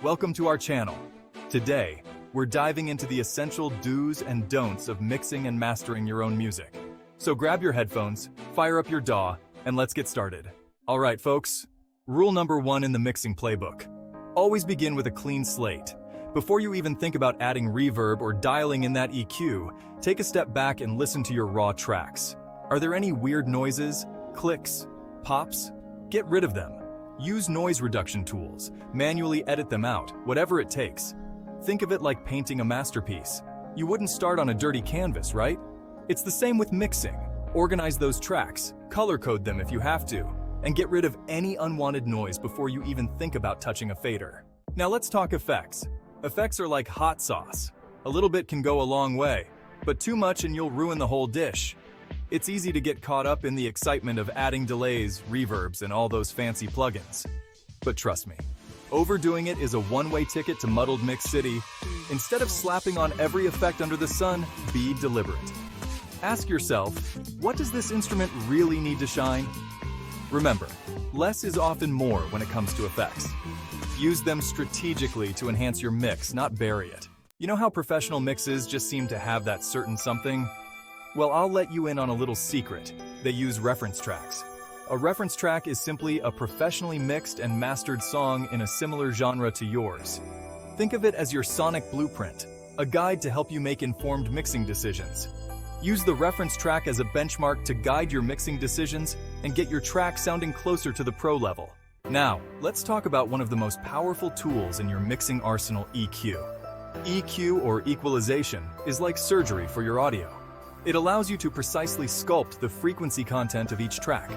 welcome to our channel. Today, we're diving into the essential do's and don'ts of mixing and mastering your own music. So grab your headphones, fire up your DAW, and let's get started. All right, folks. Rule number 1 in the mixing playbook. Always begin with a clean slate. Before you even think about adding reverb or dialing in that EQ, take a step back and listen to your raw tracks. Are there any weird noises, clicks, pops? Get rid of them. Use noise reduction tools, manually edit them out, whatever it takes. Think of it like painting a masterpiece. You wouldn't start on a dirty canvas, right? It's the same with mixing. Organize those tracks, color code them if you have to, and get rid of any unwanted noise before you even think about touching a fader. Now let's talk effects. Effects are like hot sauce. A little bit can go a long way, but too much and you'll ruin the whole dish. It's easy to get caught up in the excitement of adding delays, reverbs, and all those fancy plugins. But trust me, overdoing it is a one-way ticket to muddled mix city. Instead of slapping on every effect under the sun, be deliberate. Ask yourself, what does this instrument really need to shine? Remember, less is often more when it comes to effects. Use them strategically to enhance your mix, not bury it. You know how professional mixes just seem to have that certain something? Well, I'll let you in on a little secret. They use reference tracks. A reference track is simply a professionally mixed and mastered song in a similar genre to yours. Think of it as your sonic blueprint, a guide to help you make informed mixing decisions. Use the reference track as a benchmark to guide your mixing decisions and get your track sounding closer to the pro level. Now, let's talk about one of the most powerful tools in your mixing arsenal, EQ. EQ, or equalization, is like surgery for your audio. It allows you to precisely sculpt the frequency content of each track.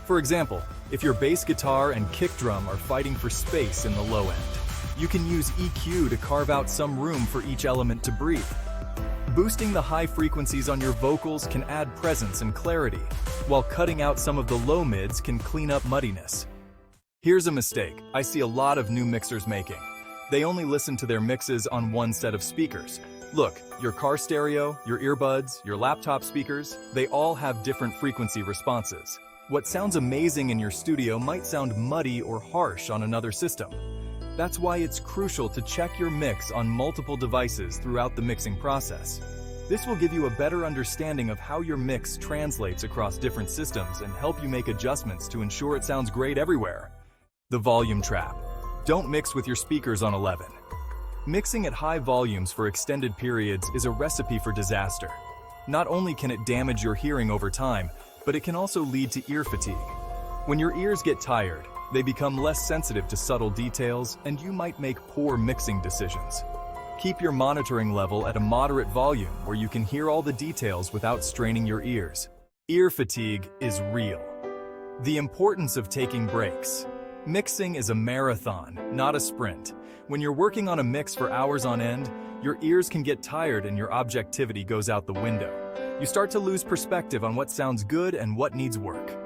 For example, if your bass guitar and kick drum are fighting for space in the low end, you can use EQ to carve out some room for each element to breathe. Boosting the high frequencies on your vocals can add presence and clarity, while cutting out some of the low mids can clean up muddiness. Here's a mistake I see a lot of new mixers making. They only listen to their mixes on one set of speakers. Look, your car stereo, your earbuds, your laptop speakers, they all have different frequency responses. What sounds amazing in your studio might sound muddy or harsh on another system. That's why it's crucial to check your mix on multiple devices throughout the mixing process. This will give you a better understanding of how your mix translates across different systems and help you make adjustments to ensure it sounds great everywhere. The volume trap. Don't mix with your speakers on 11. Mixing at high volumes for extended periods is a recipe for disaster. Not only can it damage your hearing over time, but it can also lead to ear fatigue. When your ears get tired, they become less sensitive to subtle details, and you might make poor mixing decisions. Keep your monitoring level at a moderate volume where you can hear all the details without straining your ears. Ear fatigue is real. The importance of taking breaks. Mixing is a marathon, not a sprint. When you're working on a mix for hours on end, your ears can get tired and your objectivity goes out the window. You start to lose perspective on what sounds good and what needs work.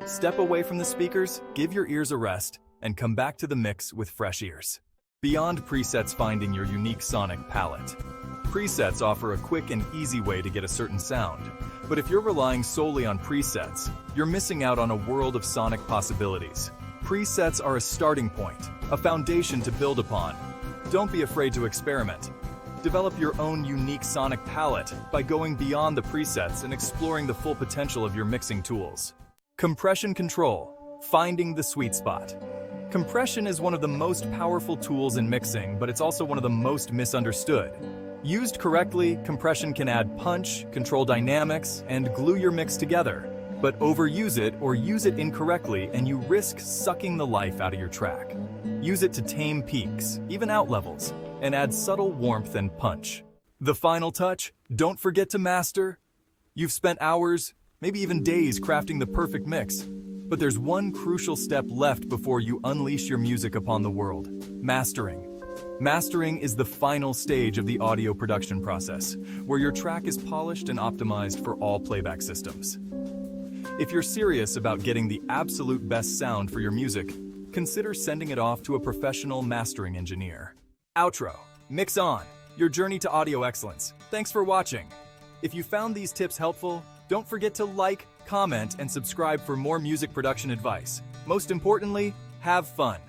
Step away from the speakers, give your ears a rest, and come back to the mix with fresh ears. Beyond presets, finding your unique sonic palette. Presets offer a quick and easy way to get a certain sound, but if you're relying solely on presets, you're missing out on a world of sonic possibilities. Presets are a starting point, a foundation to build upon. Don't be afraid to experiment. Develop your own unique sonic palette by going beyond the presets and exploring the full potential of your mixing tools. Compression control, finding the sweet spot. Compression is one of the most powerful tools in mixing, but it's also one of the most misunderstood. Used correctly, compression can add punch, control dynamics, and glue your mix together. But overuse it or use it incorrectly and you risk sucking the life out of your track. Use it to tame peaks, even out levels, and add subtle warmth and punch. The final touch, don't forget to master. You've spent hours, maybe even days crafting the perfect mix, but there's one crucial step left before you unleash your music upon the world: mastering. Mastering is the final stage of the audio production process, where your track is polished and optimized for all playback systems. If you're serious about getting the absolute best sound for your music, consider sending it off to a professional mastering engineer. Outro. Mix on. Your journey to audio excellence. Thanks for watching. If you found these tips helpful, don't forget to like, comment, and subscribe for more music production advice. Most importantly, have fun.